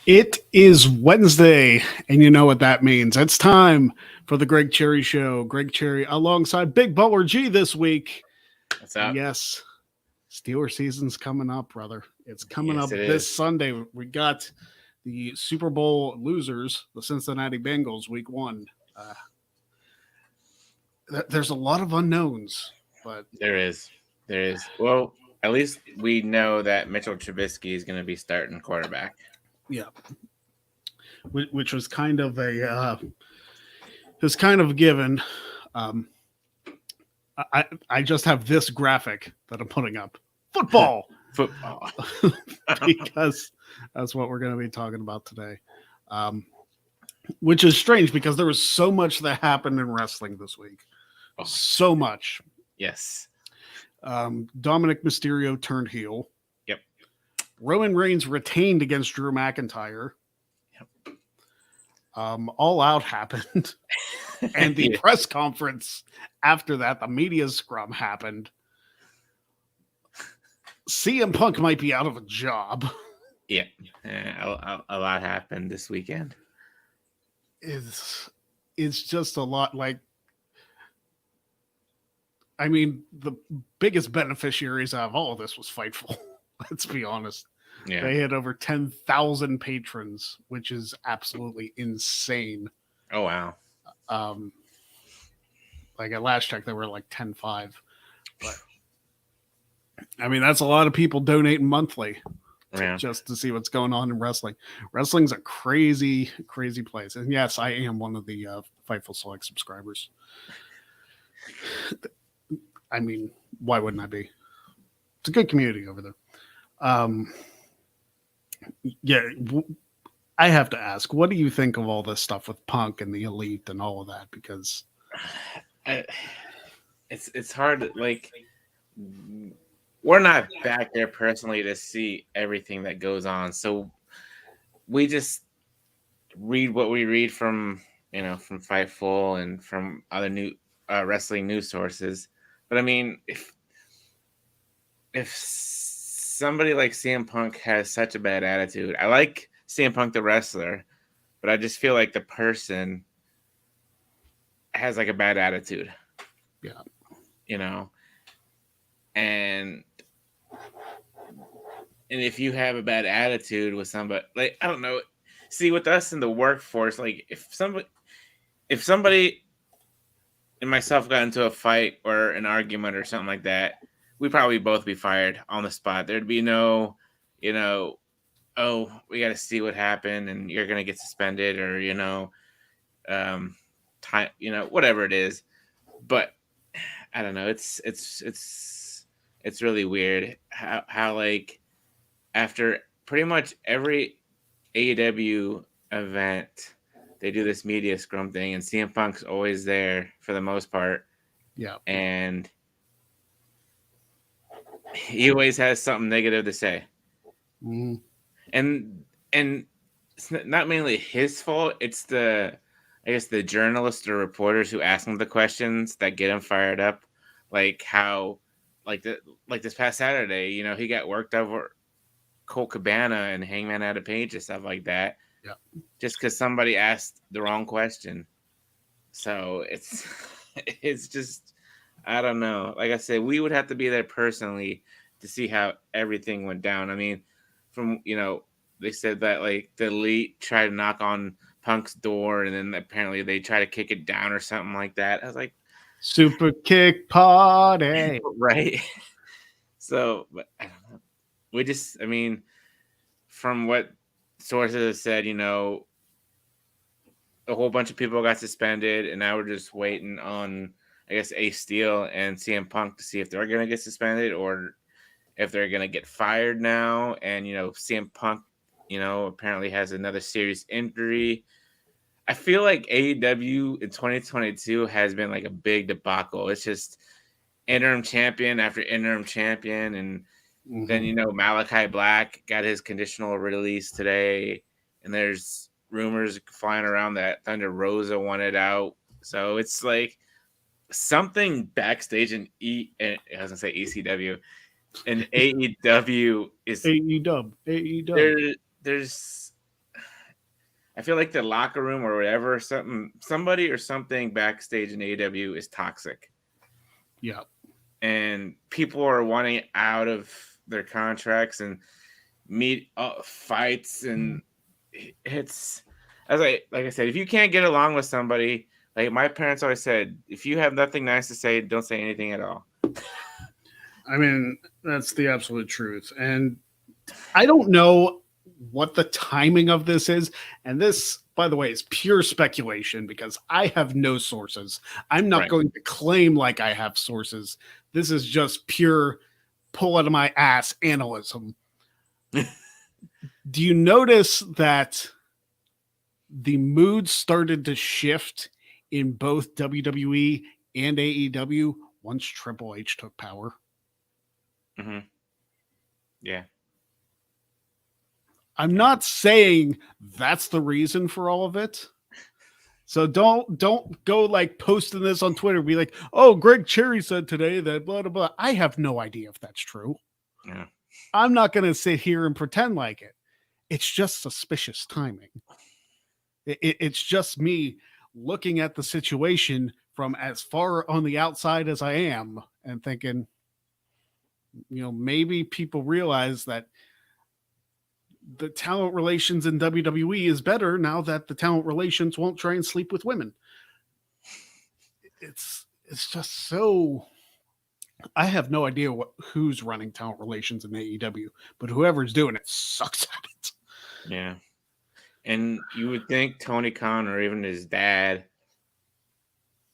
It is Wednesday, and you know what that means. It's time for the Greg Cherry Show. Greg Cherry alongside Big Baller G this week. What's And up? yes, Steeler season's coming up, brother. It's coming Yes, up it this is. Sunday. We got the Super Bowl losers, the Cincinnati Bengals, week one. There's a lot of unknowns, but There is. There is. Well, at least we know that Mitchell Trubisky is going to be starting quarterback. yeah, which was kind of a given. Um, I just have this graphic that I'm putting up. Football. Football. Because that's what we're going to be talking about today. Which is strange because there was so much that happened in wrestling this week. So much. Yes. Dominic Mysterio turned heel. Yep. Roman Reigns retained against Drew McIntyre. Yep. All Out happened. And the press conference after that, the media scrum happened. CM Punk might be out of a job. Yeah. A lot happened this weekend. It's just a lot. Like, I mean, the biggest beneficiaries out of all of this was Fightful. Let's be honest. Yeah. They had over 10,000 patrons, which is absolutely insane. Oh, wow. Like at last check, they were like 10.5. But I mean, that's a lot of people donating monthly just to see what's going on in wrestling. Wrestling's a crazy, crazy place. And yes, I am one of the Fightful Select subscribers. I mean, why wouldn't I be? It's a good community over there. I have to ask, what do you think of all this stuff with Punk and the Elite and all of that? Because it's hard. Like, we're not back there personally to see everything that goes on, so we just read what we read from from Fightful and from other new wrestling news sources. But I mean, if somebody like CM Punk has such a bad attitude, I like CM Punk the wrestler, but I just feel like the person has like a bad attitude. Yeah. And if you have a bad attitude with somebody, like, I don't know, see, with us in the workforce, like if somebody and myself got into a fight or an argument or something like that, we'd probably both be fired on the spot. There'd be no, oh, we got to see what happened and you're going to get suspended or, time, whatever it is. But I don't know. It's really weird how like after pretty much every AEW event, they do this media scrum thing, and CM Punk's always there for the most part. Yeah. And he always has something negative to say. Mm-hmm. And it's not mainly his fault. It's the journalists or reporters who ask him the questions that get him fired up. Like how, like this past Saturday, he got worked over Colt Cabana and Hangman Adam Page and stuff like that. Yeah. Just because somebody asked the wrong question. So it's just, I don't know. Like I said, we would have to be there personally to see how everything went down. I mean, from, they said that like the Elite tried to knock on Punk's door and then apparently they try to kick it down or something like that. I was like, super kick party. Right. So, but I don't know. I mean, from what sources have said, a whole bunch of people got suspended, and now we're just waiting on, I guess, Ace Steel and CM Punk to see if they're going to get suspended or if they're going to get fired now. And, CM Punk, apparently has another serious injury. I feel like AEW in 2022 has been like a big debacle. It's just interim champion after interim champion. And then, Malachi Black got his conditional release today. And there's rumors flying around that Thunder Rosa wanted out. So it's like something backstage in I was going to say ECW. And AEW is AEW. There's I feel like the locker room or whatever, somebody or something backstage in AEW is toxic. Yeah. And people are wanting out of their contracts and meet fights, and it's like I said, if you can't get along with somebody, like my parents always said, if you have nothing nice to say, don't say anything at all. I mean, that's the absolute truth. And I don't know what the timing of this is. And this, by the way, is pure speculation because I have no sources. I'm not going to claim like I have sources. This is just pure pull out of my ass analysis. Do you notice that the mood started to shift in both WWE and AEW once Triple H took power? Mm-hmm. Yeah. I'm not saying that's the reason for all of it. So don't go like posting this on Twitter. Be like, oh, Greg Cherry said today that blah, blah, blah. I have no idea if that's true. Yeah. I'm not going to sit here and pretend like it. It's just suspicious timing. It's just me looking at the situation from as far on the outside as I am and thinking, maybe people realize that the talent relations in WWE is better now that the talent relations won't try and sleep with women. It's just so. I have no idea who's running talent relations in AEW, but whoever's doing it sucks at it. Yeah. And you would think Tony Khan or even his dad,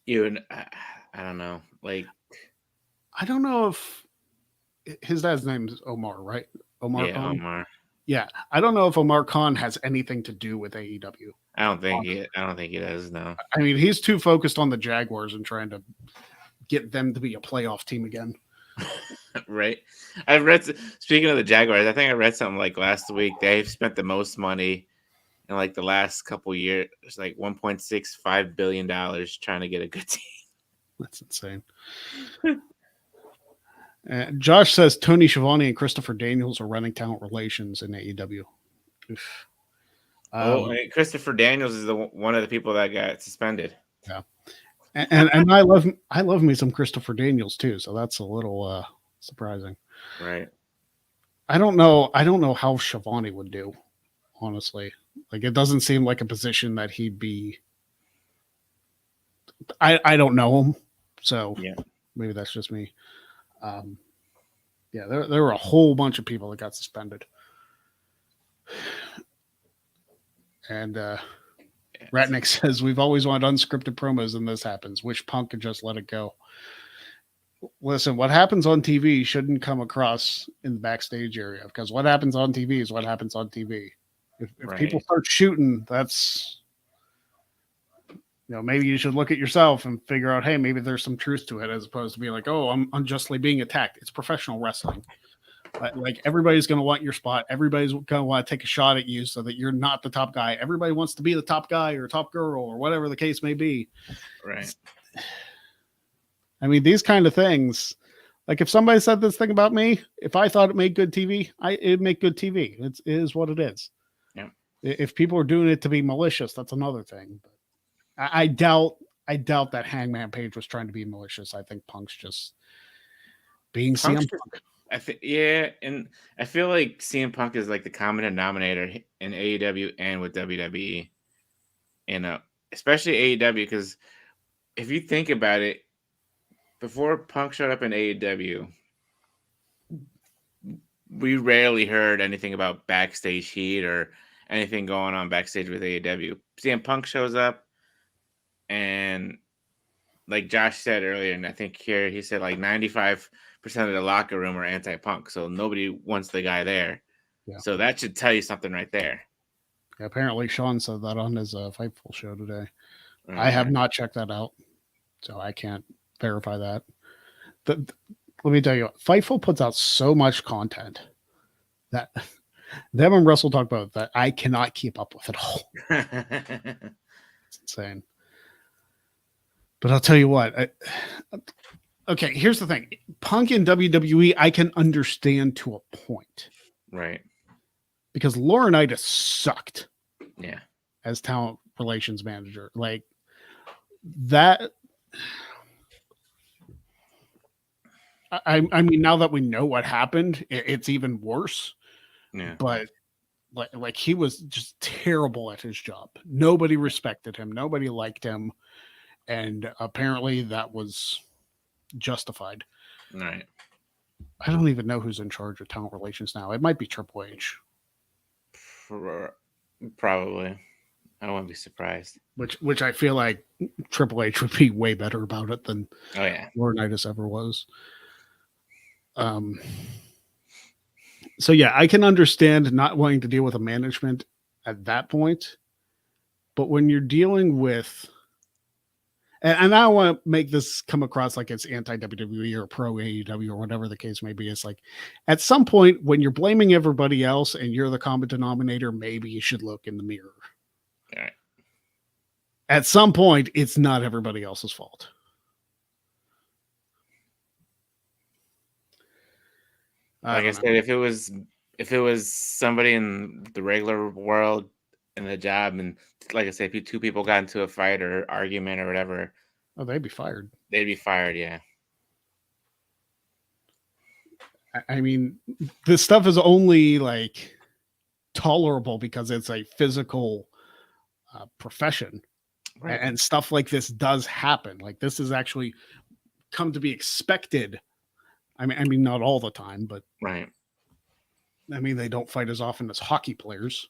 I don't know. Like, I don't know if his dad's name is Omar, right? Omar Khan? Omar. Yeah. I don't know if Omar Khan has anything to do with AEW. I don't think he does, no. I mean, he's too focused on the Jaguars and trying to get them to be a playoff team again. Right. Speaking of the Jaguars, I think I read something like last week. They've spent the most money in like the last couple years, like $1.65 billion trying to get a good team. That's insane. Josh says Tony Schiavone and Christopher Daniels are running talent relations in AEW. Christopher Daniels is one of the people that got suspended. Yeah. And I love me some Christopher Daniels too, so that's a little surprising. Right. I don't know how Schiavone would do, honestly. Like, it doesn't seem like a position that he'd be. I don't know him, so yeah, maybe that's just me. Yeah, there were a whole bunch of people that got suspended, and Ratnick says we've always wanted unscripted promos, and this happens. Wish Punk could just let it go. Listen, what happens on TV shouldn't come across in the backstage area, because what happens on TV is what happens on TV. If people start shooting, that's, maybe you should look at yourself and figure out, hey, maybe there's some truth to it, as opposed to being like, oh, I'm unjustly being attacked. It's professional wrestling. Like, everybody's going to want your spot. Everybody's going to want to take a shot at you so that you're not the top guy. Everybody wants to be the top guy or top girl or whatever the case may be. Right. I mean, these kind of things, like if somebody said this thing about me, if I thought it made good TV, it'd make good TV. It is what it is. Yeah. If people are doing it to be malicious, that's another thing. But I doubt that Hangman Page was trying to be malicious. I think Punk's just being CM Punk. And I feel like CM Punk is like the common denominator in AEW and with WWE. Especially AEW, because if you think about it, before Punk showed up in AEW, we rarely heard anything about backstage heat or anything going on backstage with AEW. CM Punk shows up, and like Josh said earlier, and I think here he said like 95% of the locker room are anti-Punk, so nobody wants the guy there. Yeah. So that should tell you something right there. Yeah, apparently Sean said that on his Fightful show today. Mm-hmm. I have not checked that out, so I can't verify that. Let me tell you, Fightful puts out so much content that them and Russell talk about that I cannot keep up with it all. It's insane. But I'll tell you what. Okay, here's the thing. Punk in WWE, I can understand to a point. Right. Because Laurinaitis sucked. Yeah. as talent relations manager. Like that. I mean, now that we know what happened, it's even worse. Yeah. But like he was just terrible at his job. Nobody respected him. Nobody liked him, and apparently that was justified. Right. I don't even know who's in charge of talent relations now. It might be Triple H. Probably. I wouldn't be surprised. Which I feel like Triple H would be way better about it than Laurinaitis ever was. So yeah, I can understand not wanting to deal with a management at that point, but when you're dealing with, and I don't want to make this come across like it's anti WWE or pro AEW or whatever the case may be. It's like at some point when you're blaming everybody else and you're the common denominator, maybe you should look in the mirror. All right. At some point, it's not everybody else's fault. Like I said, if it was somebody in the regular world in the job, and like I said, if two people got into a fight or argument or whatever, they'd be fired. They'd be fired, yeah. I mean, this stuff is only like tolerable because it's a physical profession, right? And stuff like this does happen. Like this is actually come to be expected. I mean, not all the time, but right. I mean, they don't fight as often as hockey players,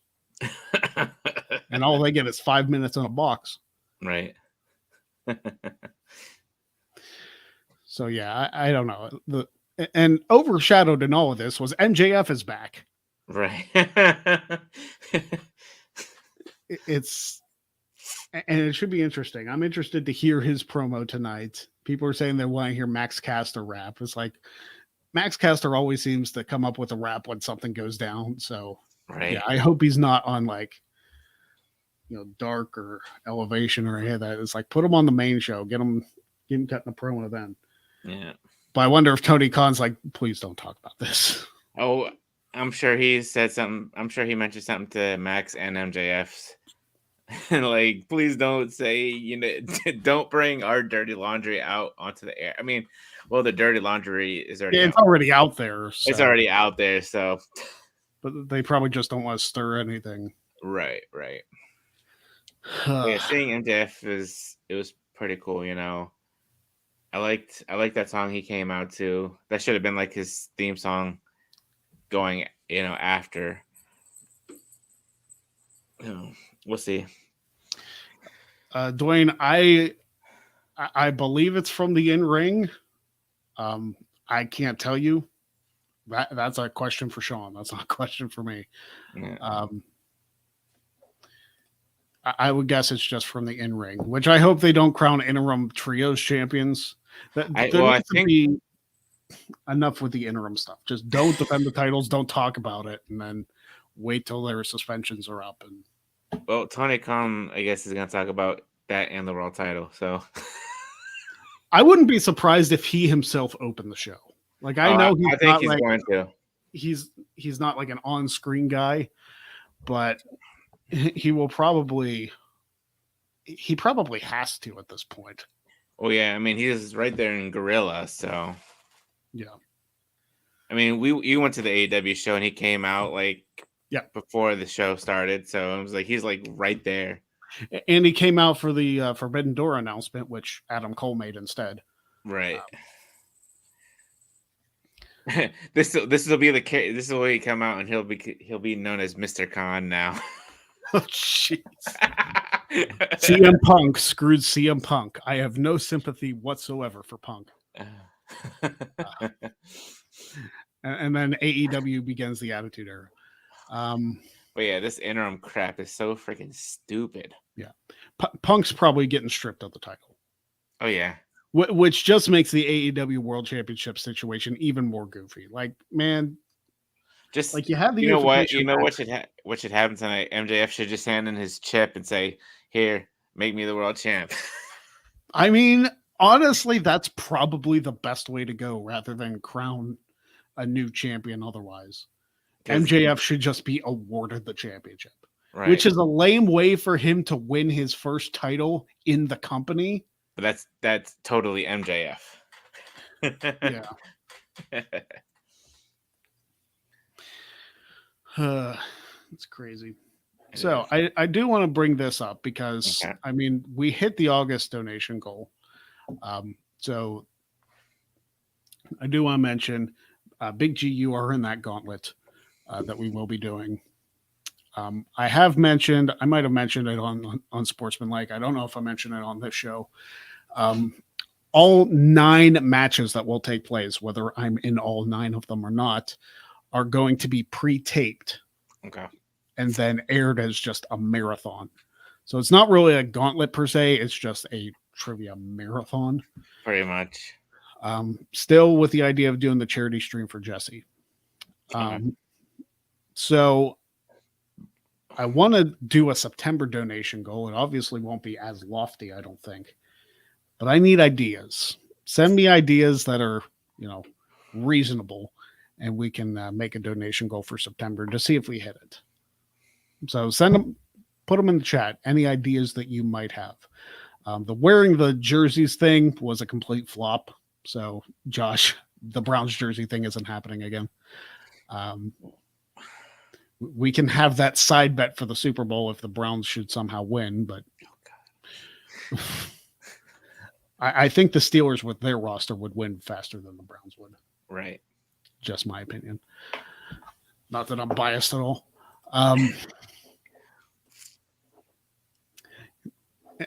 and all they get is 5 minutes in a box, right? So yeah, I don't know. And overshadowed in all of this was MJF is back, right? It's and it should be interesting. I'm interested to hear his promo tonight. People are saying they want to hear Max Caster rap. It's like Max Caster always seems to come up with a rap when something goes down. So yeah, I hope he's not on like, Dark or Elevation or any of that. It's like put him on the main show, get him cutting a promo then. Yeah. But I wonder if Tony Khan's like, please don't talk about this. Oh, I'm sure he said something. I'm sure he mentioned something to Max and MJF's. Like, please don't say, don't bring our dirty laundry out onto the air. I mean, well, the dirty laundry is already it's already out there. So. It's already out there, so. But they probably just don't want to stir anything. Right. Yeah, seeing MJF it was pretty cool, I liked that song he came out to. That should have been like his theme song going, after. We'll see. Dwayne, I believe it's from the in-ring. I can't tell you. That's a question for Sean. That's not a question for me. Yeah. I would guess it's just from the in-ring, which I hope they don't crown interim trios champions. I think be enough with the interim stuff. Just don't defend the titles, don't talk about it, and then wait till their suspensions are up. And well, Tony Khan, I guess, is going to talk about that and the world title. So I wouldn't be surprised if he himself opened the show. Like I know I think he's going to. He's not like an on-screen guy, but he will probably has to at this point. Well, yeah, I mean he's right there in Gorilla, so yeah. I mean, we went to the AEW show and he came out before the show started, so it was like he's like right there. And he came out for the Forbidden Door announcement, which Adam Cole made instead. Right. This will be this is where he come out and he'll be known as Mr. Khan now. Oh jeez. CM Punk screwed CM Punk. I have no sympathy whatsoever for Punk. And then AEW begins the Attitude Era. But yeah, this interim crap is so freaking stupid. Yeah, Punk's probably getting stripped of the title. Oh yeah, which just makes the AEW World Championship situation even more goofy. Like, man, just like you have the what should happen tonight? MJF should just hand in his chip and say, "Here, make me the world champ." I mean, honestly, that's probably the best way to go, rather than crown a new champion. Otherwise, MJF should just be awarded the championship. Right. which is a lame way for him to win his first title in the company. But that's totally MJF. Yeah. It's crazy. So I do want to bring this up because I mean we hit the August donation goal. So I do want to mention Big G, you are in that gauntlet that we will be doing. I have mentioned, I might have mentioned it on Sportsmanlike. I don't know if I mentioned it on this show. All 9 matches that will take place, whether I'm in all 9 of them or not, are going to be pre-taped. Okay. And then aired as just a marathon. So it's not really a gauntlet per se. It's just a trivia marathon. Pretty much. Still with the idea of doing the charity stream for Jesse. So I want to do a September donation goal. It obviously won't be as lofty, I don't think. But I need ideas. Send me ideas that are, reasonable. And we can make a donation goal for September to see if we hit it. So send them, put them in the chat. Any ideas that you might have. The wearing the jerseys thing was a complete flop. So Josh, the Browns jersey thing isn't happening again. We can have that side bet for the Super Bowl if the Browns should somehow win, but I think the Steelers with their roster would win faster than the Browns would. Right. Just my opinion. Not that I'm biased at all.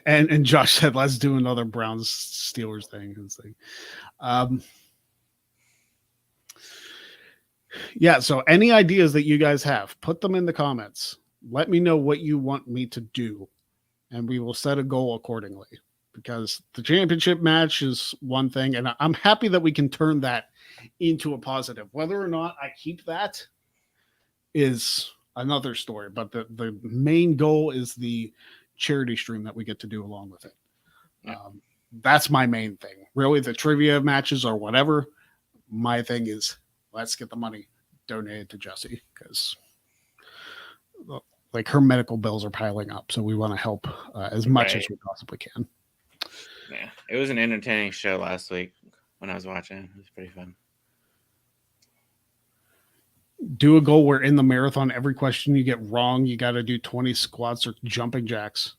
And Josh said, let's do another Browns Steelers thing. Yeah, so any ideas that you guys have, put them in the comments. Let me know what you want me to do, and we will set a goal accordingly. Because the championship match is one thing, and I'm happy that we can turn that into a positive. Whether or not I keep that is another story, but the main goal is the charity stream that we get to do along with it. That's my main thing. Really, the trivia matches or whatever, my thing is let's get the money donated to Jessie because like her medical bills are piling up. So we want to help as much as we possibly can. Yeah, it was an entertaining show last week when I was watching. It was pretty fun. Do a goal where in the marathon, every question you get wrong, you got to do 20 squats or jumping jacks.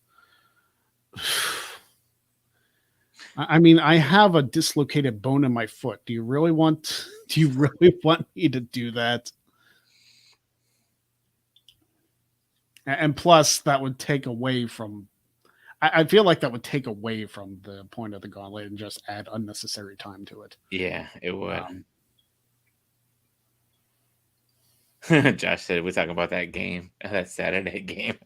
I mean, I have a dislocated bone in my foot. Do you really want me to do that? And plus, that would take away from. I feel like that would take away from the point of the gauntlet and just add unnecessary time to it. Yeah, it would. Josh said we're talking about that game, that Saturday game.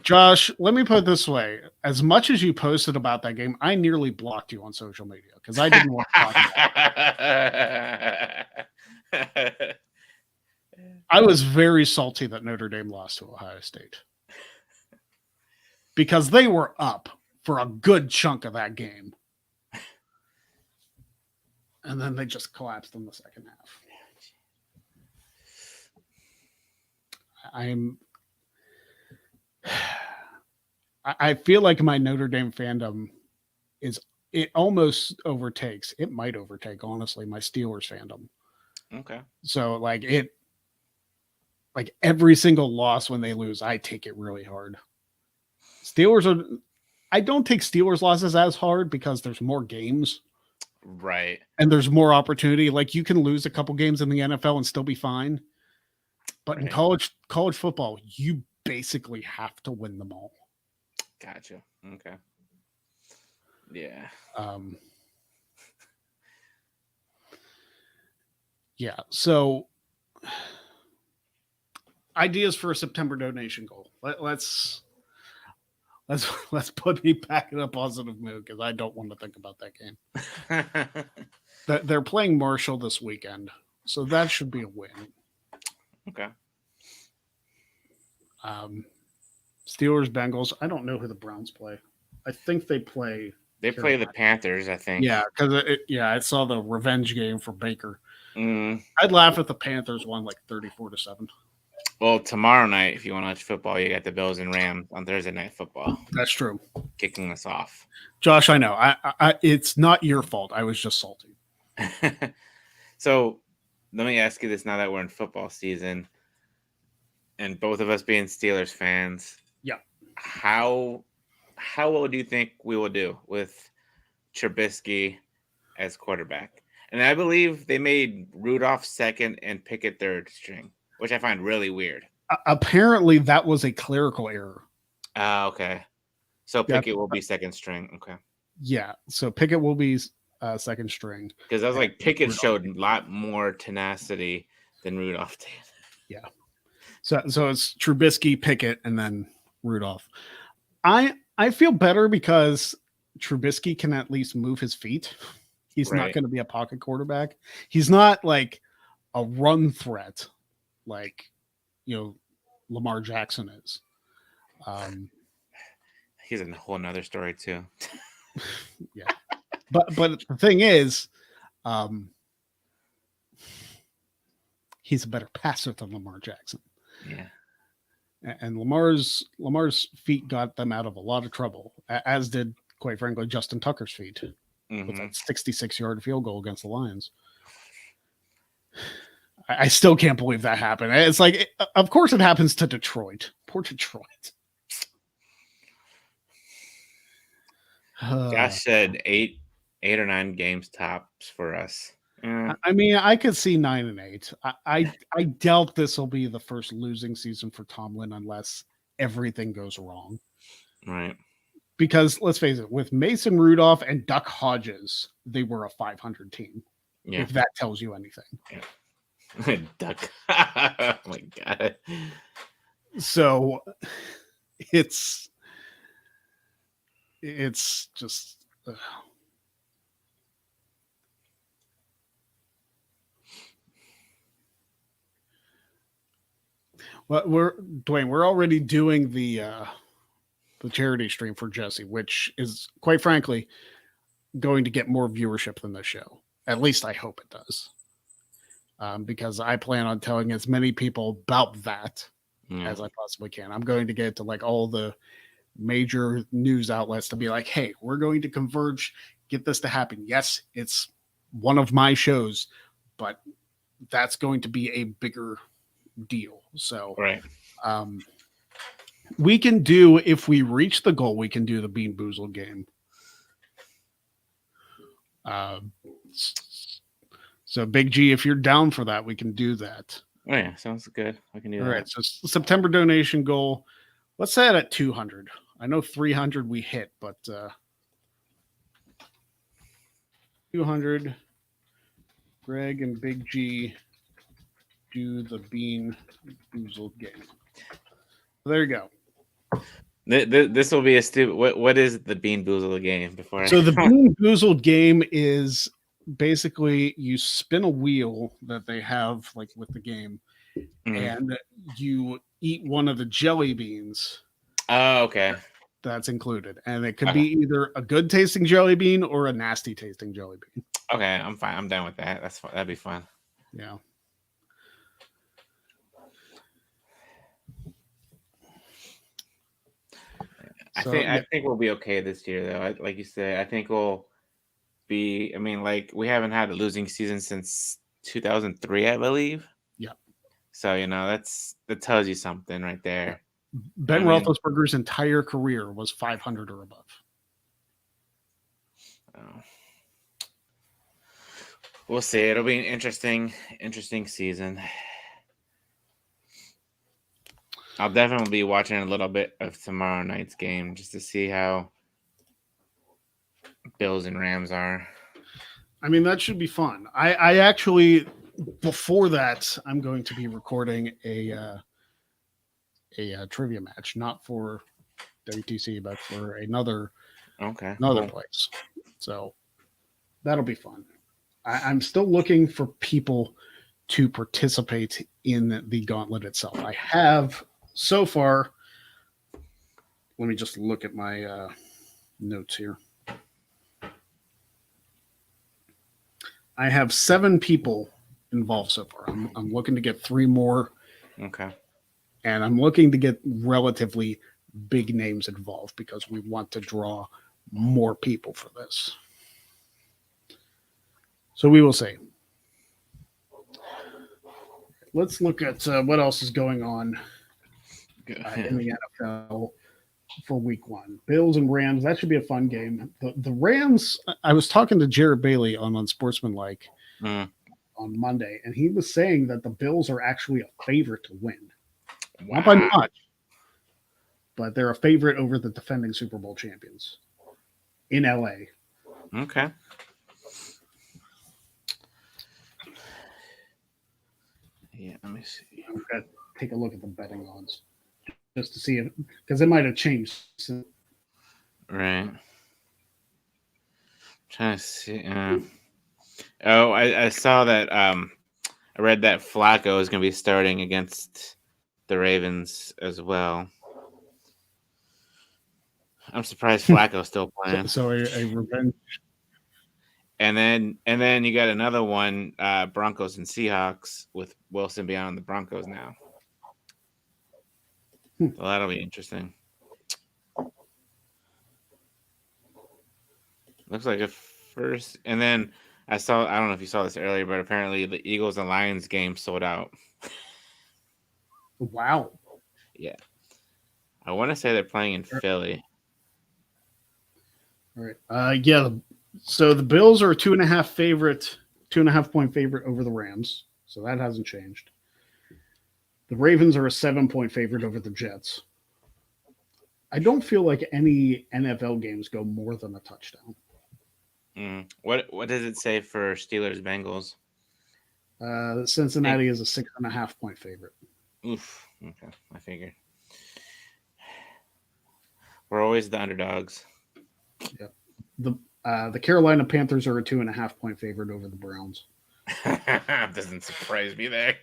Josh, let me put it this way. As much as you posted about that game, I nearly blocked you on social media because I didn't want to talk about it. I was very salty that Notre Dame lost to Ohio State. Because they were up for a good chunk of that game. And then they just collapsed in the second half. I feel like my Notre Dame fandom it almost overtakes. It might overtake, honestly, my Steelers fandom. Okay. So like every single loss when they lose, I take it really hard. I don't take Steelers losses as hard because there's more games. Right. And there's more opportunity. Like you can lose a couple games in the NFL and still be fine. But in college football, you basically have to win them all. Gotcha. Okay. Yeah. Yeah. So ideas for a September donation goal. Let's put me back in a positive mood because I don't want to think about that game. They're playing Marshall this weekend, so that should be a win. Okay. Steelers, Bengals. I don't know who the Browns play. I think they play. They play the Panthers, I think. Yeah, because I saw the revenge game for Baker. Mm. I'd laugh if the Panthers won like 34-7. Well, tomorrow night, if you want to watch football, you got the Bills and Rams on Thursday Night Football. That's true. Kicking us off. Josh, I know. I it's not your fault. I was just salty. So let me ask you this now that we're in football season and both of us being Steelers fans. Yeah. How well do you think we will do with Trubisky as quarterback? And I believe they made Rudolph second and Pickett third string, which I find really weird. Apparently, that was a clerical error. Okay. So Pickett will be second string. Okay. Yeah. So Pickett will be second string. Because I was like, Pickett showed a lot more tenacity than Rudolph did. Yeah. So it's Trubisky, Pickett, and then Rudolph. I feel better because Trubisky can at least move his feet. He's not going to be a pocket quarterback. He's not like a run threat like, Lamar Jackson is. He's a whole nother story too. Yeah. But the thing is, he's a better passer than Lamar Jackson. Yeah. And Lamar's feet got them out of a lot of trouble, as did, quite frankly, Justin Tucker's feet with that 66-yard field goal against the Lions. I still can't believe that happened. It's like, of course it happens to Detroit. Poor Detroit. Josh said 8 or 9 games tops for us. I mean, I could see 9 and 8. I doubt this will be the first losing season for Tomlin unless everything goes wrong. Right. Because let's face it, with Mason Rudolph and Duck Hodges, they were a 500 team. Yeah. If that tells you anything. Yeah. Duck. Oh my God. So it's just. Well, we're already doing the charity stream for Jesse, which is quite frankly going to get more viewership than this show. At least I hope it does, because I plan on telling as many people about that as I possibly can. I'm going to get to like all the major news outlets to be like, "Hey, we're going to converge, get this to happen." Yes, it's one of my shows, but that's going to be a bigger deal. So we can do, if we reach the goal, we can do the Bean Boozled game. So Big G, if you're down for that, we can do that. Oh yeah, sounds good. I can do that. All right, so September donation goal, let's set it at 200. I know 300 we hit, but 200. Greg and Big G do the Bean Boozled game. There you go. This will be a stupid. What is the Bean Boozled game? So the Bean Boozled game is basically you spin a wheel that they have like with the game, and you eat one of the jelly beans. Oh, okay. That's included, and it could be either a good tasting jelly bean or a nasty tasting jelly bean. Okay, I'm fine. I'm down with that. That's fine. That'd be fun. Yeah. I think we'll be okay this year, though. Like you said, I think we'll be. I mean, like we haven't had a losing season since 2003, I believe. Yeah. So that tells you something right there. Ben Roethlisberger's entire career was 500 or above. Oh. We'll see. It'll be an interesting season. I'll definitely be watching a little bit of tomorrow night's game just to see how Bills and Rams are. I mean, that should be fun. I actually, before that, I'm going to be recording a trivia match, not for WTC, but for another place. So that'll be fun. I'm still looking for people to participate in the Gauntlet itself. I have so far. Let me just look at my notes here. I have 7 people involved so far. I'm looking to get 3 more. Okay. And I'm looking to get relatively big names involved because we want to draw more people for this. So we will see. Let's look at what else is going on in the NFL for week 1. Bills and Rams. That should be a fun game. The Rams, I was talking to Jared Bailey on Unsportsmanlike on Monday, and he was saying that the Bills are actually a favorite to win. Wow. Not by much, but they're a favorite over the defending Super Bowl champions in LA. Okay. Yeah, let me see. I'm going to take a look at the betting odds just to see if, because it might have changed. Right. I'm trying to see. I saw that. I read that Flacco is going to be starting against the Ravens as well. I'm surprised Flacco's still playing. So a revenge. And then you got another one, Broncos and Seahawks, with Wilson being on the Broncos now. So that'll be interesting. Looks like a first. And then I don't know if you saw this earlier, but apparently the Eagles and Lions game sold out. Wow. Yeah. I want to say they're playing in Philly. All right. Yeah. So the Bills are a 2.5 point favorite over the Rams. So that hasn't changed. The Ravens are a 7-point favorite over the Jets. I don't feel like any NFL games go more than a touchdown. What does it say for Steelers Bengals? Cincinnati is a 6.5 point favorite. Oof. Okay, I figured. We're always the underdogs. Yep. The Carolina Panthers are a 2.5 point favorite over the Browns. Doesn't surprise me there.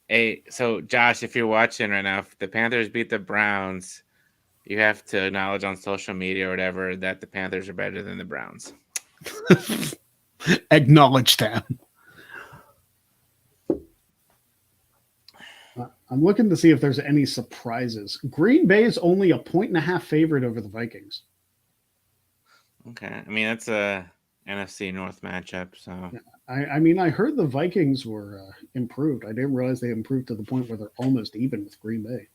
Hey, so Josh, if you're watching right now, if the Panthers beat the Browns, you have to acknowledge on social media or whatever that the Panthers are better than the Browns. Acknowledge that. I'm looking to see if there's any surprises. Green Bay is only a 1.5 favorite over the Vikings. Okay. I mean, that's a NFC North matchup. So I mean, I heard the Vikings were improved. I didn't realize they improved to the point where they're almost even with Green Bay.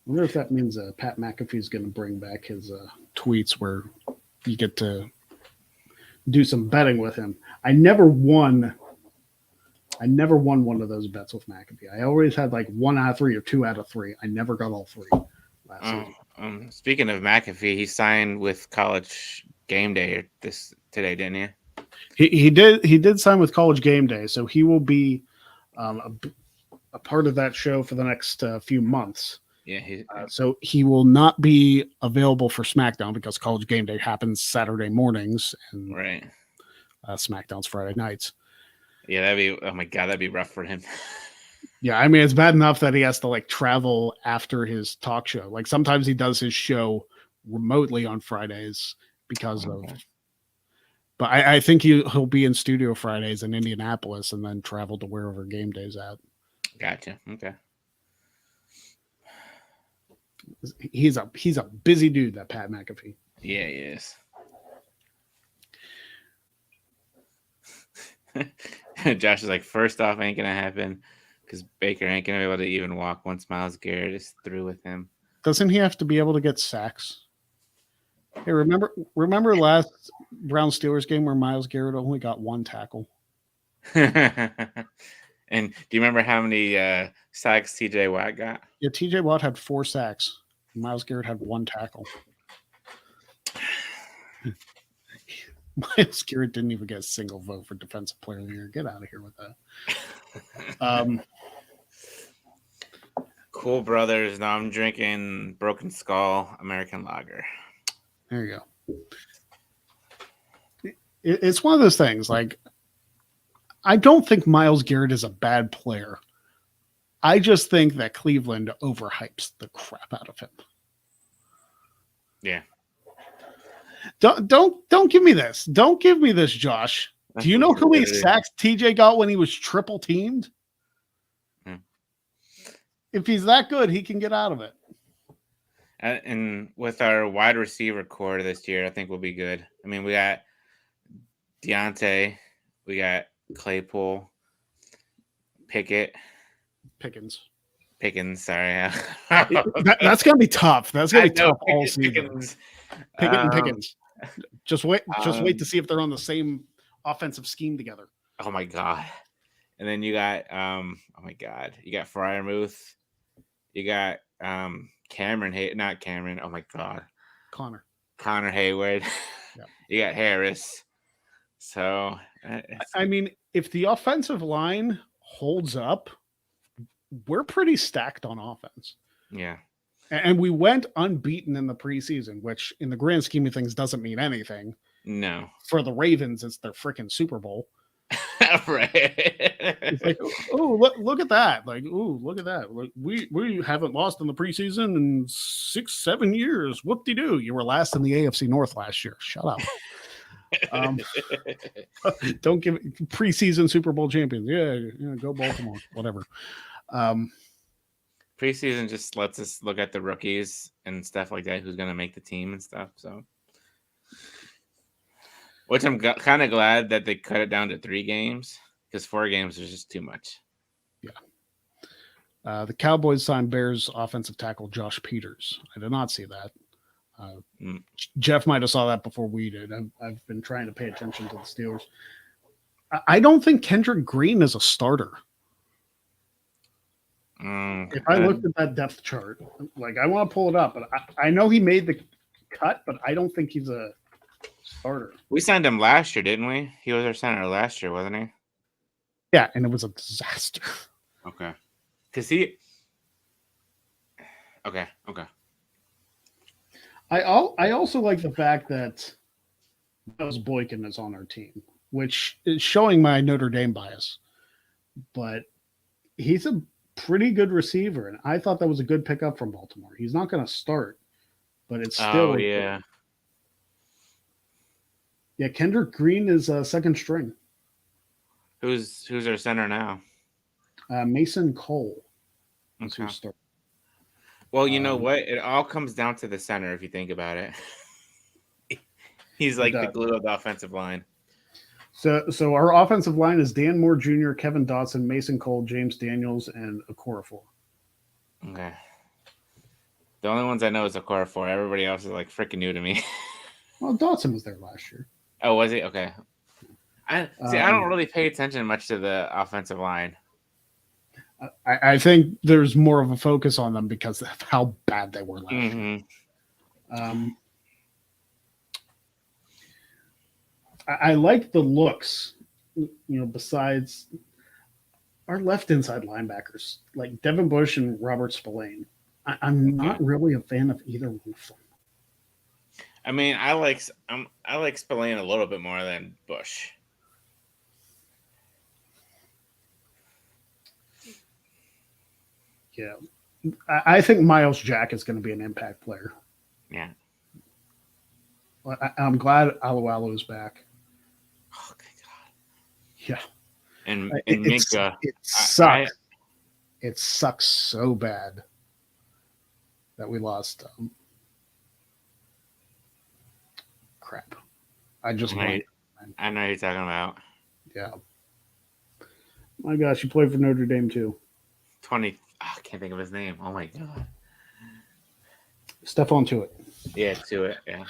I wonder if that means Pat McAfee is going to bring back his tweets where you get to do some betting with him. I never won one of those bets with McAfee. I always had like 1 out of 3 or 2 out of 3. I never got all 3 last season. Speaking of McAfee, he signed with College Game Day today, didn't he? He did sign with College Game Day, so he will be a part of that show for the next few months. Yeah. So he will not be available for SmackDown because College Game Day happens Saturday mornings and right. SmackDown's Friday nights. Yeah, that'd be rough for him. Yeah, I mean, it's bad enough that he has to like travel after his talk show. Like sometimes he does his show remotely on Fridays because of. But I think he'll be in studio Fridays in Indianapolis and then travel to wherever Game Day's at. Gotcha. Okay. He's a busy dude, that Pat McAfee. Yeah, he is. Josh is like, first off, ain't gonna happen because Baker ain't gonna be able to even walk once Myles Garrett is through with him. Doesn't he have to be able to get sacks? Hey, remember last Browns Steelers game where Myles Garrett only got 1 tackle? And do you remember how many sacks TJ Watt got? Yeah, TJ Watt had 4 sacks. Myles Garrett had 1 tackle. Myles Garrett didn't even get a single vote for Defensive Player of the Year. Get out of here with that. Cool Brothers. Now I'm drinking Broken Skull American Lager. There you go. It's one of those things. Like, I don't think Myles Garrett is a bad player. I just think that Cleveland overhypes the crap out of him. Yeah. Don't give me this. Don't give me this, Josh. Do you know how many sacks TJ got when he was triple teamed? If he's that good, he can get out of it. And with our wide receiver core this year, I think we'll be good. I mean, we got Deontay, we got Claypool, Pickens. Sorry, that's gonna be tough. That's gonna be tough all season. Pickett and Pickens. Just wait to see if they're on the same offensive scheme together. Oh my god! And then you got you got Freiermuth, you got not Cameron. Oh my god, Connor Hayward. Yeah. You got Harris. So I mean, if the offensive line holds up, we're pretty stacked on offense. Yeah. And we went unbeaten in the preseason, which in the grand scheme of things doesn't mean anything. No. For the Ravens, it's their freaking Super Bowl. Right. It's like, oh, look at that. Like, oh, look at that. Like, we haven't lost in the preseason in 6-7 years. Whoop-de-doo. You were last in the AFC North last year. Shut up. Don't give preseason Super Bowl champions. Yeah, go Baltimore. Whatever. Preseason just lets us look at the rookies and stuff like that, who's going to make the team and stuff. So, which I'm kind of glad that they cut it down to 3 games, because 4 games is just too much. Yeah. The Cowboys signed Bears offensive tackle Josh Peters. I did not see that. Jeff might have saw that before we did. I've been trying to pay attention to the Steelers. I don't think Kendrick Green is a starter. If I looked at that depth chart, like I want to pull it up, but I know he made the cut, but I don't think he's a starter. We signed him last year, didn't we? He was our center last year, wasn't he? Yeah, and it was a disaster. Okay. Because he... Okay. I also like the fact that Miles Boykin is on our team, which is showing my Notre Dame bias. But he's a pretty good receiver, and I thought that was a good pickup from Baltimore. He's not going to start, but it's still... Oh, yeah. Yeah, Kendrick Green is second string. Who's our center now? Mason Cole. Okay. Well, you know what? It all comes down to the center if you think about it. He's like the glue of the offensive line. So our offensive line is Dan Moore Jr., Kevin Dotson, Mason Cole, James Daniels, and Okorafor. Okay. The only ones I know is Okorafor. Everybody else is like freaking new to me. Well, Dotson was there last year. Oh, was he? Okay. I don't really pay attention much to the offensive line. I think there's more of a focus on them because of how bad they were last year. I like the looks, besides our left inside linebackers, like Devin Bush and Robert Spillane. I'm not really a fan of either one of them. I mean, I like Spillane a little bit more than Bush. Yeah, I think Miles Jack is going to be an impact player. Yeah. I'm glad Alualu is back. Oh, thank God. Yeah. And Minka. It sucks. It sucks so bad that we lost. Crap. I know who you're talking about. Yeah. My gosh, he played for Notre Dame too. I can't think of his name. Oh my God. Stephon Tuitt. Yeah, Tuitt. Yeah.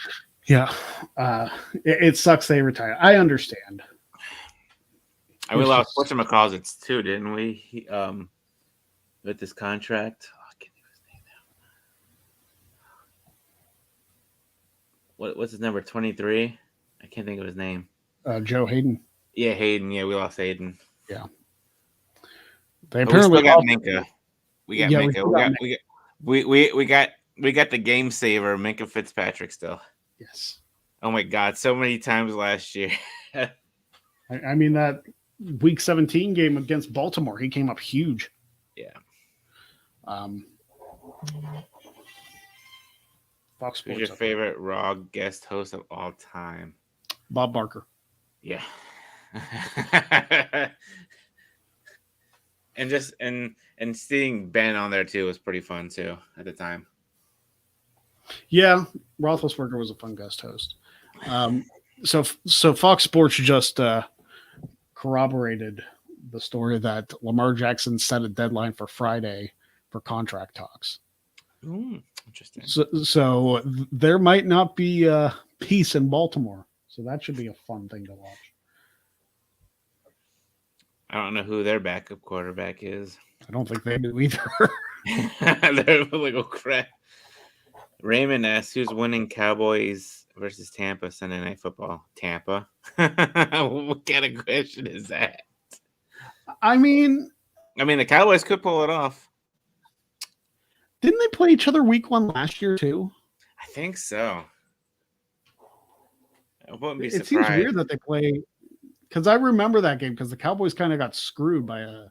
Yeah. It sucks they retired. I understand. And we lost whatchamacallits too, didn't we? With this contract. Oh, I can't think of his name now. What's his number? 23? I can't think of his name. Joe Hayden. Yeah, Hayden. Yeah, we lost Hayden. Yeah. We still got Minka. We got Minka. We got the game saver, Minka Fitzpatrick still. Yes. Oh my God, so many times last year. I mean that Week 17 game against Baltimore, he came up huge. Yeah. Um, Fox Sports. Who's your favorite Raw guest host of all time? Bob Barker. Yeah. and seeing Ben on there too was pretty fun too at the time. Yeah, Roethlisberger was a fun guest host. So Fox Sports just corroborated the story that Lamar Jackson set a deadline for Friday for contract talks. Interesting. So there might not be peace in Baltimore. So that should be a fun thing to watch. I don't know who their backup quarterback is. I don't think they do either. They're like, oh crap. Raymond asks, who's winning Cowboys versus Tampa Sunday Night Football? Tampa? What kind of question is that? I mean, the Cowboys could pull it off. Didn't they play each other week 1 last year too? I think so. I wouldn't be surprised. It seems weird that they play, because I remember that game because the Cowboys kind of got screwed by a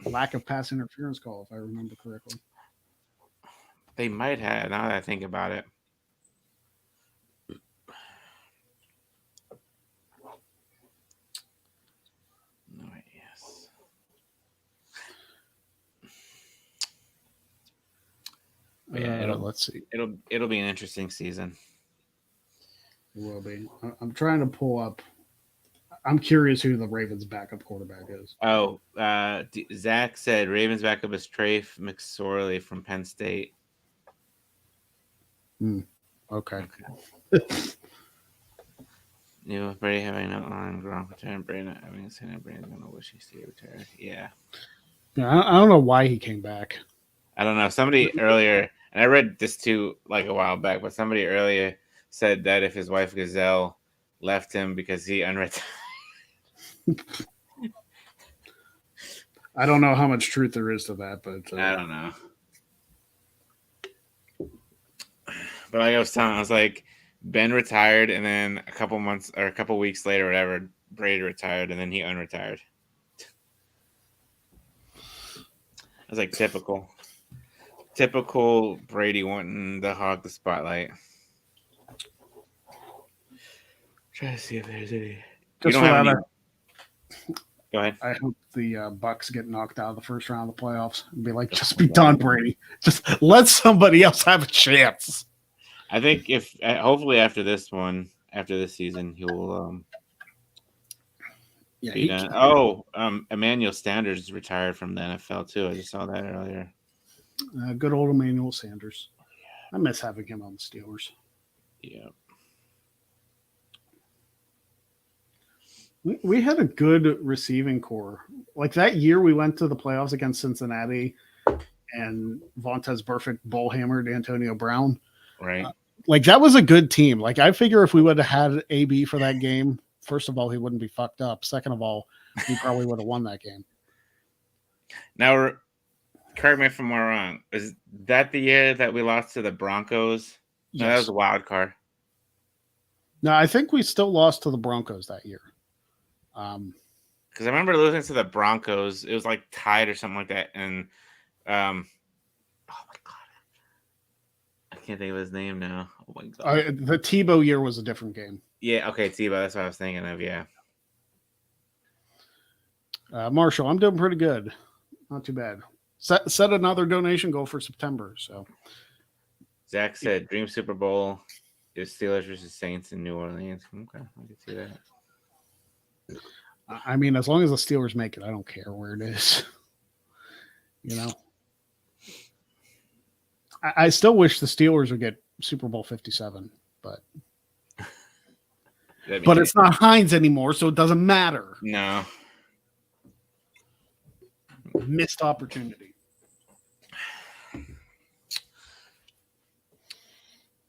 lack of pass interference call, if I remember correctly. They might have, now that I think about it. No, yes. Yeah, let's see. It'll be an interesting season. It will be. I'm trying to pull up. I'm curious who the Ravens' backup quarterback is. Oh, Zach said Ravens' backup is Trey McSorley from Penn State. Okay. You know, Brady having no on Gronk return, Brady not having a center, Brady's gonna wish he stayed retired. Yeah. I don't know why he came back. I don't know. Somebody earlier, and I read this too like a while back, but somebody earlier said that if his wife Gazelle left him because he unretired. I don't know how much truth there is to that, but I don't know. But like I was telling, I was like, Ben retired, and then a couple months or a couple weeks later, whatever, Brady retired, and then he unretired. I was like, typical Brady wanting to hog the spotlight. Try to see if there's any. Just for that, Go ahead. I hope the Bucks get knocked out of the first round of the playoffs and be like, just be done, Brady. Just let somebody else have a chance. I think if hopefully after this season, he will. Yeah. Be done. Emmanuel Sanders is retired from the NFL too. I just saw that earlier. Good old Emmanuel Sanders. I miss having him on the Steelers. Yeah. We had a good receiving core. Like that year we went to the playoffs against Cincinnati and Vontaze Burfict bullhammered Antonio Brown. Right. Like that was a good team. Like I figure if we would have had AB for that game, first of all, he wouldn't be fucked up. Second of all, he probably would have won that game. Now, correct me if I'm wrong. Is that the year that we lost to the Broncos? No, that was a wild card. No, I think we still lost to the Broncos that year. Because I remember losing to the Broncos. It was like tied or something like that. And oh my god, I can't think of his name now. Oh my god, the Tebow year was a different game. Yeah, okay, Tebow. That's what I was thinking of. Yeah. Marshall, I'm doing pretty good. Not too bad. Set another donation goal for September. So Zach said Dream Super Bowl is Steelers versus Saints in New Orleans. Okay, I can see that. I mean, as long as the Steelers make it, I don't care where it is. You know, I still wish the Steelers would get Super Bowl 57, but it's not Heinz anymore, so it doesn't matter. No. Missed opportunity.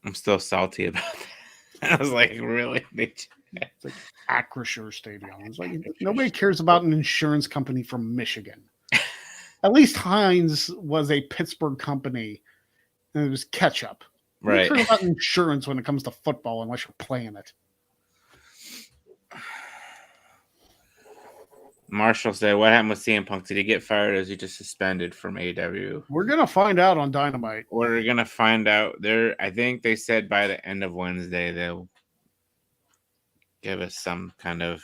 I'm still salty about that. I was like, really? It's like Acrisure Stadium. It's like nobody cares about an insurance company from Michigan. At least Heinz was a Pittsburgh company, and it was ketchup. Right. Nobody cares about insurance when it comes to football unless you're playing it. Marshall said, "What happened with CM Punk? Did he get fired, or is he just suspended from AEW?" We're gonna find out on Dynamite. We're gonna find out. I think they said by the end of Wednesday they'll give us some kind of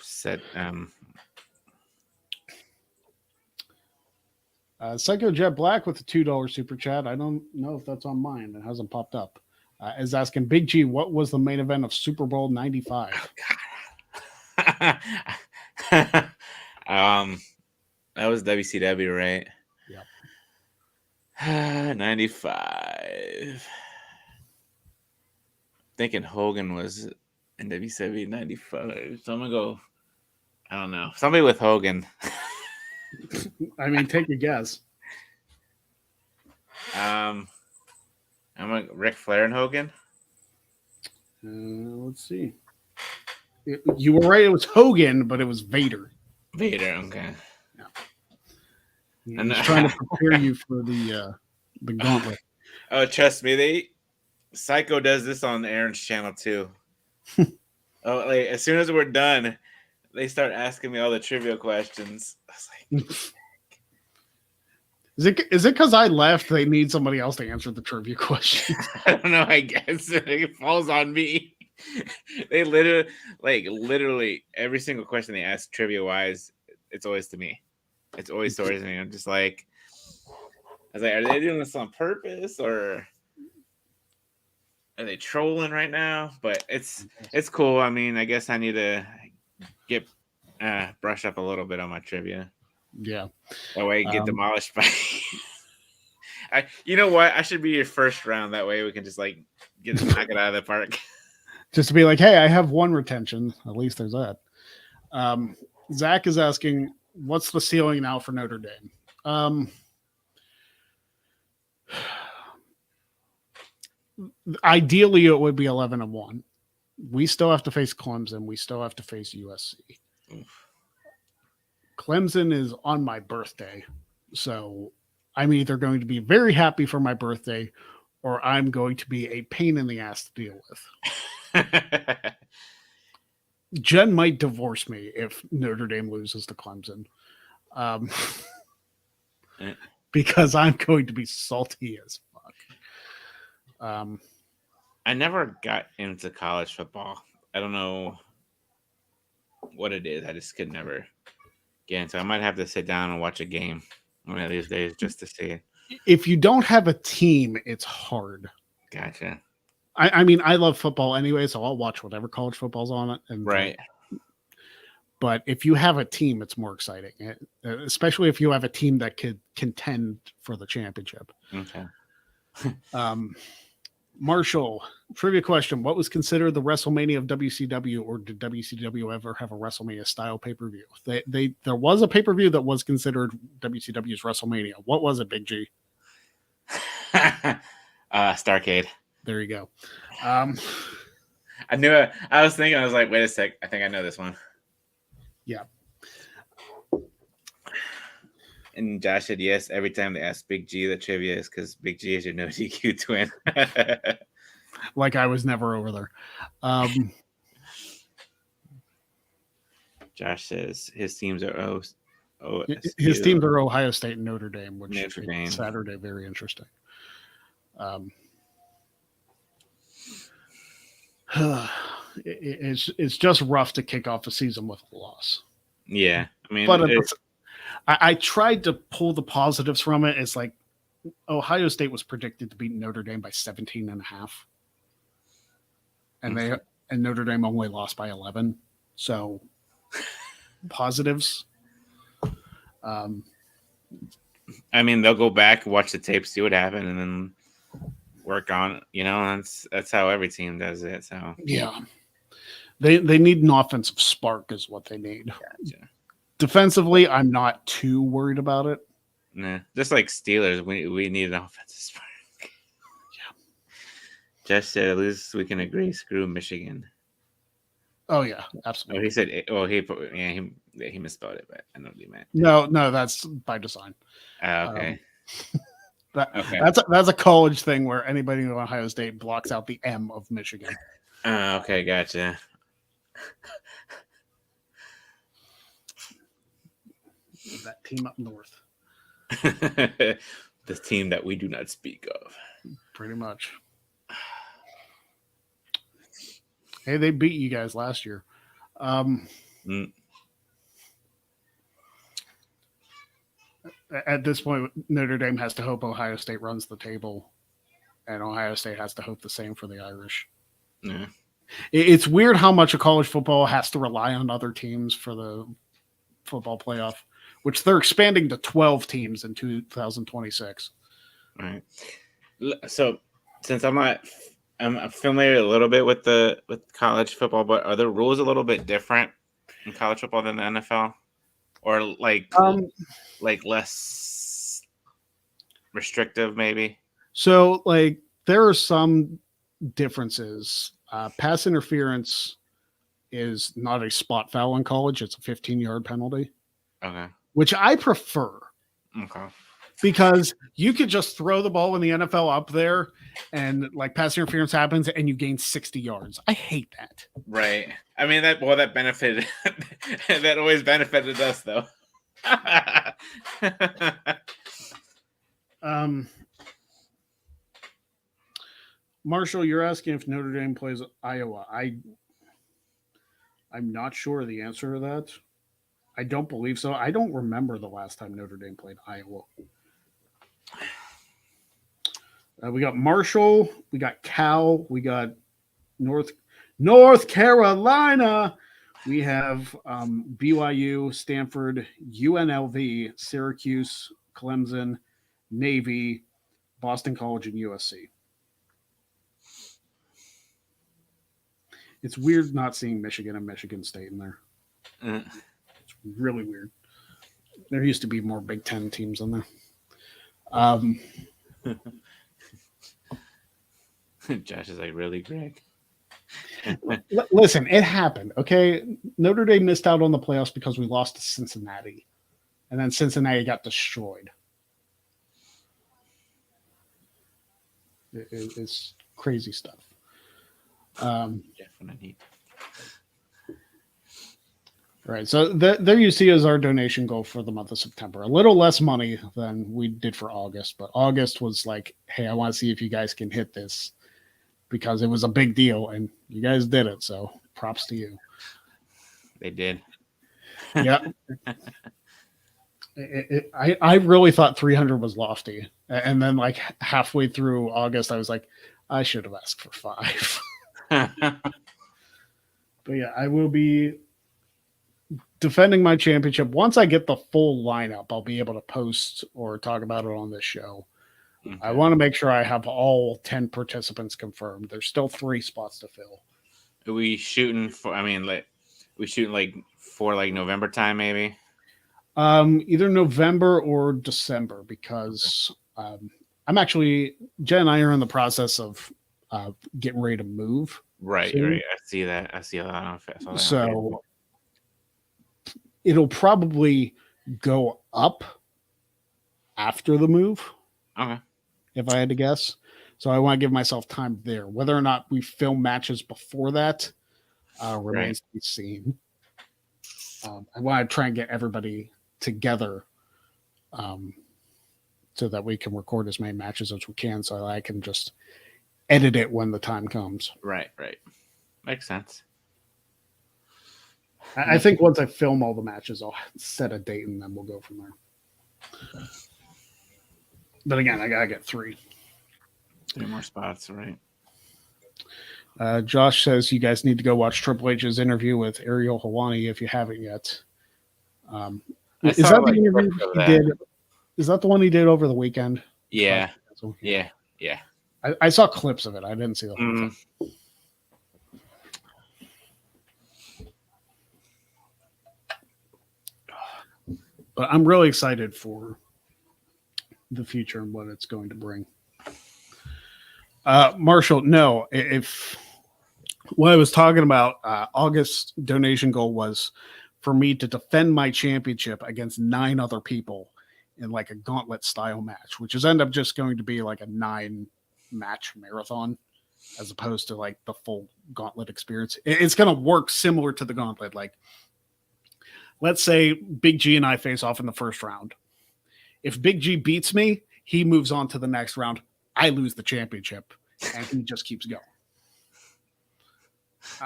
set. Psycho Jet Black with a $2 super chat. I don't know if that's on mine. It hasn't popped up. Is asking Big G, what was the main event of Super Bowl 95? Oh, that was WCW, right? Yep. 95. Thinking Hogan was in WCW 95. So I'm gonna go. I don't know. Somebody with Hogan. I mean, take a guess. I'm a Ric Flair and Hogan. Let's see. You were right. It was Hogan, but it was Vader. Vader. Okay. Yeah. He's trying to prepare you for the Gauntlet. Oh, trust me, Psycho does this on Aaron's channel too. Oh, like as soon as we're done, they start asking me all the trivia questions. I was like, is it because I left? They need somebody else to answer the trivia question. I don't know. I guess it falls on me. They literally every single question they ask trivia wise, it's always to me. It's always towards me. I'm just like, I was like, are they doing this on purpose or are they trolling right now? But it's cool. I mean, I guess I need to get brush up a little bit on my trivia. Yeah. That way I get demolished by you know what? I should be your first round. That way we can just like knock it out of the park. Just to be like, hey, I have one retention. At least there's that. Zach is asking, what's the ceiling now for Notre Dame? Ideally, it would be 11-1. We still have to face Clemson. We still have to face USC. Clemson is on my birthday. So I'm either going to be very happy for my birthday or I'm going to be a pain in the ass to deal with. Jen might divorce me if Notre Dame loses to Clemson. Because I'm going to be salty as fuck. I never got into college football. I don't know what it is. I just could never get into it. I might have to sit down and watch a game one of these days just to see it. If you don't have a team, it's hard. Gotcha. I mean, I love football anyway, so I'll watch whatever college football's on it. Right. But if you have a team, it's more exciting, especially if you have a team that could contend for the championship. Okay. Marshall, trivia question. What was considered the WrestleMania of WCW, or did WCW ever have a WrestleMania style pay-per-view? There was a pay-per-view that was considered WCW's WrestleMania. What was it, Big G? Starrcade. There you go. I knew it. I was thinking, I was like, wait a sec. I think I know this one. Yeah. And Josh said yes every time they ask Big G the trivia is because Big G is your no DQ twin. Like I was never over there. Josh says his teams are his teams are Ohio State and Notre Dame, which Notre Saturday very interesting. It's just rough to kick off a season with a loss. Yeah, I mean, but I tried to pull the positives from it. It's like Ohio State was predicted to beat Notre Dame by 17.5, and Notre Dame only lost by 11. So positives. I mean, they'll go back, watch the tape, see what happened, and then work on it. You know, that's how every team does it. So yeah, they need an offensive spark, is what they need. Gotcha. Defensively, I'm not too worried about it. Nah, just like Steelers, we need an offensive spark. Yeah. Jeff said, at least we can agree. Screw Michigan. Oh yeah, absolutely. Oh, he said, "Oh, he misspelled it," but I know what he meant. No, that's by design. Okay. That's a college thing where anybody in Ohio State blocks out the M of Michigan. Okay, gotcha. That team up north. The team that we do not speak of. Pretty much. Hey, they beat you guys last year. At this point, Notre Dame has to hope Ohio State runs the table, and Ohio State has to hope the same for the Irish. Yeah. It's weird how much of college football has to rely on other teams for the football playoff, which they're expanding to 12 teams in 2026. All right. So, since I'm familiar a little bit with college football, but are the rules a little bit different in college football than the NFL, or like less restrictive, maybe? So, like, there are some differences. Pass interference is not a spot foul in college; it's a 15-yard penalty. Okay. Which I prefer. Okay. Because you could just throw the ball in the NFL up there and like pass interference happens and you gain 60 yards. I hate that. Right. I mean, that benefited. That always benefited us, though. Marshall, you're asking if Notre Dame plays Iowa. I'm not sure the answer to that. I don't believe so. I don't remember the last time Notre Dame played Iowa. We got Marshall, we got Cal, we got North Carolina. We have BYU, Stanford, UNLV, Syracuse, Clemson, Navy, Boston College, and USC. It's weird not seeing Michigan and Michigan State in there. It's really weird. There used to be more Big Ten teams in there. Josh is like, really, Greg? Listen, it happened. Okay, Notre Dame missed out on the playoffs because we lost to Cincinnati, and then Cincinnati got destroyed. It's crazy stuff. Definitely. Right, so there you see is our donation goal for the month of September. A little less money than we did for August, but August was like, hey, I want to see if you guys can hit this because it was a big deal, and you guys did it, so props to you. They did. Yeah. I really thought 300 was lofty, and then like halfway through August, I was like, I should have asked for 5. But yeah, I will be defending my championship. Once I get the full lineup, I'll be able to post or talk about it on this show. Okay. I want to make sure I have all 10 participants confirmed. There's still 3 spots to fill. Are we shooting for, for November time, maybe? Either November or December, because I'm actually, Jen and I are in the process of getting ready to move. Right, soon. Right. I see that. I see that. So it'll probably go up after the move. Okay. If I had to guess. So I want to give myself time there. Whether or not we film matches before that remains to be seen. I want to try and get everybody together so that we can record as many matches as we can so I can just edit it when the time comes. Right. Makes sense. I think once I film all the matches, I'll set a date and then we'll go from there. But again, I gotta get 3. 3 more spots, right? Josh says you guys need to go watch Triple H's interview with Ariel Helwani if you haven't yet. Is that the interview he did? Is that the one he did over the weekend? Yeah. Yeah. I saw clips of it. I didn't see the whole thing. But I'm really excited for the future and what it's going to bring. Marshall, no, if what I was talking about, August donation goal was for me to defend my championship against 9 other people in like a gauntlet style match, which is end up just going to be like a 9-match marathon. as opposed to like the full Gauntlet experience. It's going to work similar to the Gauntlet. Like, let's say Big G and I face off in the first round. If Big G beats me, he moves on to the next round. I lose the championship, and he just keeps going.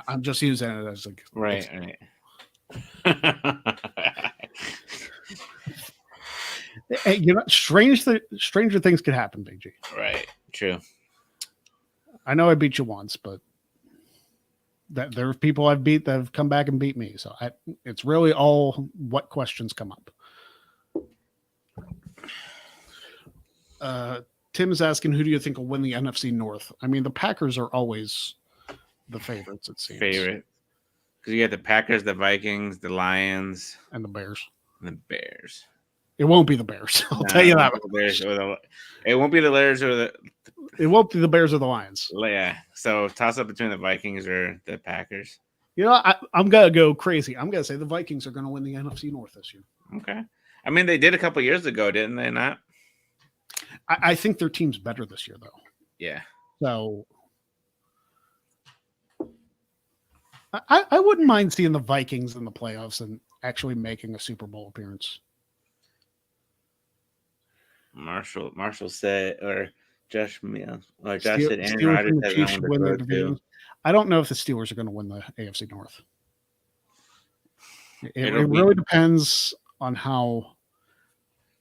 I'm just using it as like right. Hey, stranger things could happen, Big G. Right. True. I know I beat you once, but there are people I've beat that have come back and beat me. So it's really all what questions come up. Tim is asking, who do you think will win the NFC North? I mean, the Packers are always the favorites, it seems. Because you got the Packers, the Vikings, the Lions, and the Bears. It won't be the Bears. I'll tell you that. It won't be the Bears or the. It won't be the Bears or the Lions. Yeah. So toss up between the Vikings or the Packers. You know, I'm gonna go crazy. I'm gonna say the Vikings are gonna win the NFC North this year. Okay. I mean, they did a couple years ago, didn't they? Not. I think their team's better this year, though. Yeah. So I wouldn't mind seeing the Vikings in the playoffs and actually making a Super Bowl appearance. Marshall said, or Josh said Aaron Rodgers has won the division. I don't know if the Steelers are going to win the AFC North. It really depends on how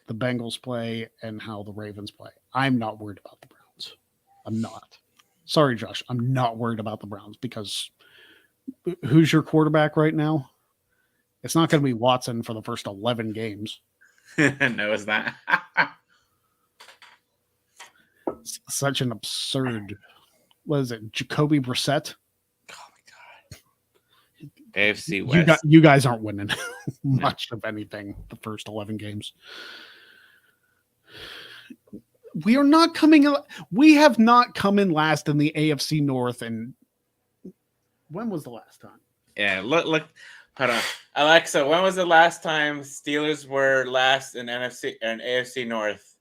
the Bengals play and how the Ravens play. I'm not worried about the Browns. I'm not. Sorry, Josh. I'm not worried about the Browns because who's your quarterback right now? It's not going to be Watson for the first 11 games. No, it's not. Such an absurd. What is it? Jacoby Brissett? Oh my God. AFC West. You guys aren't winning much of anything the first 11 games. We are not coming. We have not come in last in the AFC North. And when was the last time? Yeah, look. Hold on, Alexa. When was the last time Steelers were last in NFC and AFC North?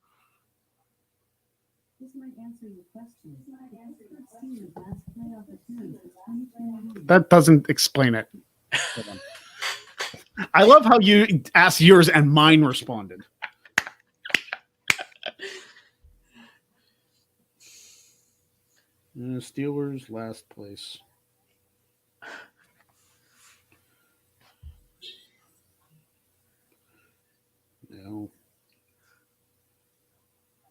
This might answer your question. Steelers last playoff appearance was 2021. That doesn't explain it. I love how you asked yours and mine responded. Steelers last place. No.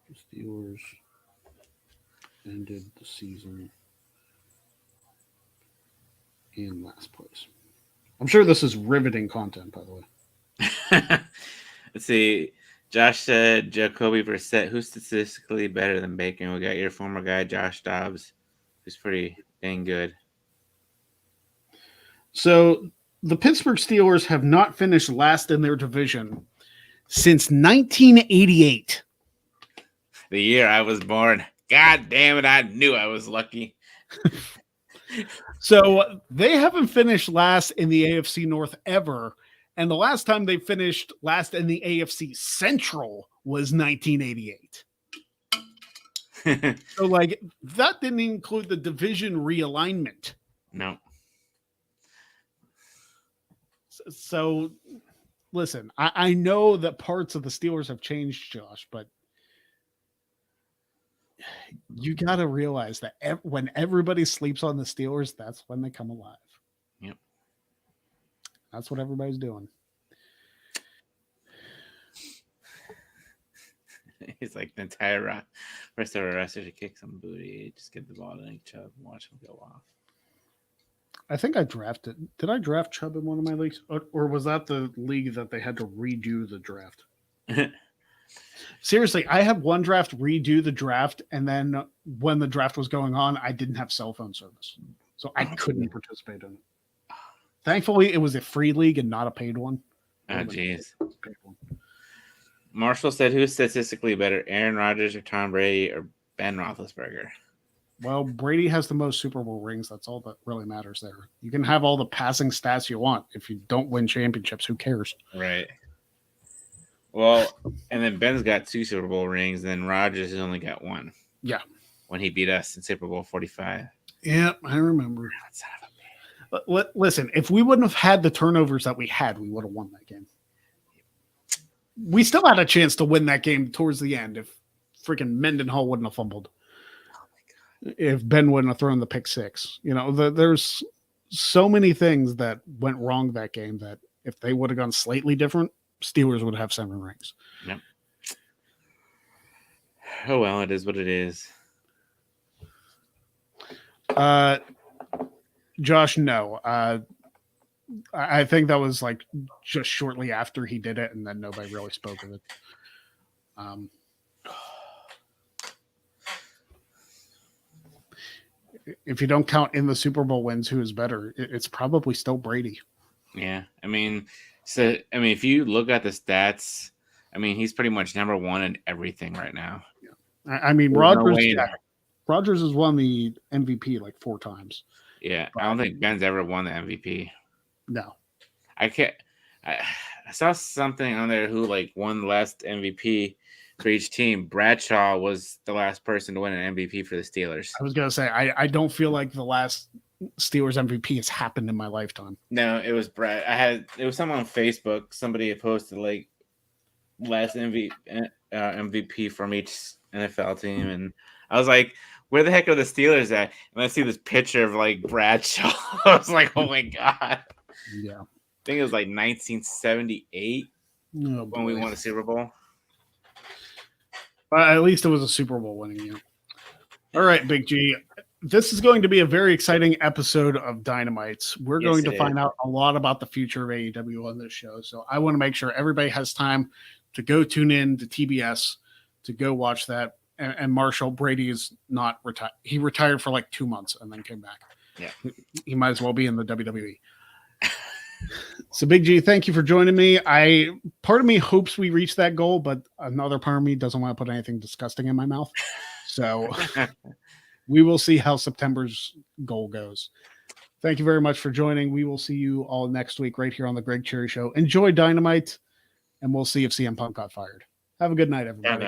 The Steelers ended the season in last place. I'm sure this is riveting content, by the way. Let's see. Josh said Jacoby Brissett, who's statistically better than Bacon? We got your former guy, Josh Dobbs, who's pretty dang good. So the Pittsburgh Steelers have not finished last in their division since 1988. The year I was born. God damn it, I knew I was lucky. So they haven't finished last in the AFC North ever. And the last time they finished last in the AFC Central was 1988. So, like, that didn't include the division realignment. No. So listen, I know that parts of the Steelers have changed, Josh, but you got to realize that when everybody sleeps on the Steelers, that's when they come alive. Yep. That's what everybody's doing. He's like the entire rest of our roster to kick some booty. Just get the ball to Nick Chubb and watch him go off. I think I drafted. Did I draft Chubb in one of my leagues? Or was that the league that they had to redo the draft? Seriously, I had one draft redo the draft, and then when the draft was going on, I didn't have cell phone service. So I couldn't participate in it. Thankfully, it was a free league and not a paid one. Oh, jeez. Marshall said, who's statistically better, Aaron Rodgers or Tom Brady or Ben Roethlisberger? Well, Brady has the most Super Bowl rings. That's all that really matters there. You can have all the passing stats you want. If you don't win championships, who cares? Right. Well, and then Ben's got 2 Super Bowl rings, and then Rodgers has only got 1. Yeah. when he beat us in Super Bowl 45. Yeah, I remember. Son of a Listen, if we wouldn't have had the turnovers that we had, we would have won that game. We still had a chance to win that game towards the end if freaking Mendenhall wouldn't have fumbled. If Ben wouldn't have thrown the pick six. There's so many things that went wrong that game that if they would have gone slightly different, Steelers would have 7 rings. Yep. Oh, well, it is what it is. Josh, no. I think that was like just shortly after he did it, and then nobody really spoke of it. If you don't count in the Super Bowl wins, who is better? It's probably still Brady. Yeah, if you look at the stats, he's pretty much number one in everything right now. Yeah. Rodgers has won the MVP like 4 times. Yeah, I don't think Ben's ever won the MVP. No, I can't. I saw something on there who like won the last MVP for each team. Bradshaw was the last person to win an MVP for the Steelers. I was gonna say I don't feel like the last Steelers MVP has happened in my lifetime. No, it was Brad. It was someone on Facebook. Somebody had posted like last MVP from each NFL team, and I was like, "Where the heck are the Steelers at?" And I see this picture of like Bradshaw. I was like, "Oh my god!" Yeah, I think it was like 1978 when we won the Super Bowl. At least it was a Super Bowl winning year. All right, Big G. This is going to be a very exciting episode of Dynamites. We're going to find out a lot about the future of AEW on this show. So I want to make sure everybody has time to go tune in to TBS to go watch that. And Marshall, Brady is not retired. He retired for like 2 months and then came back. Yeah. He might as well be in the WWE. So Big G, thank you for joining me. Part of me hopes we reach that goal, but another part of me doesn't want to put anything disgusting in my mouth. So we will see how September's goal goes. Thank you very much for joining. We will see you all next week right here on the Greg Cherry Show. Enjoy Dynamite, and we'll see if CM Punk got fired. Have a good night, everybody.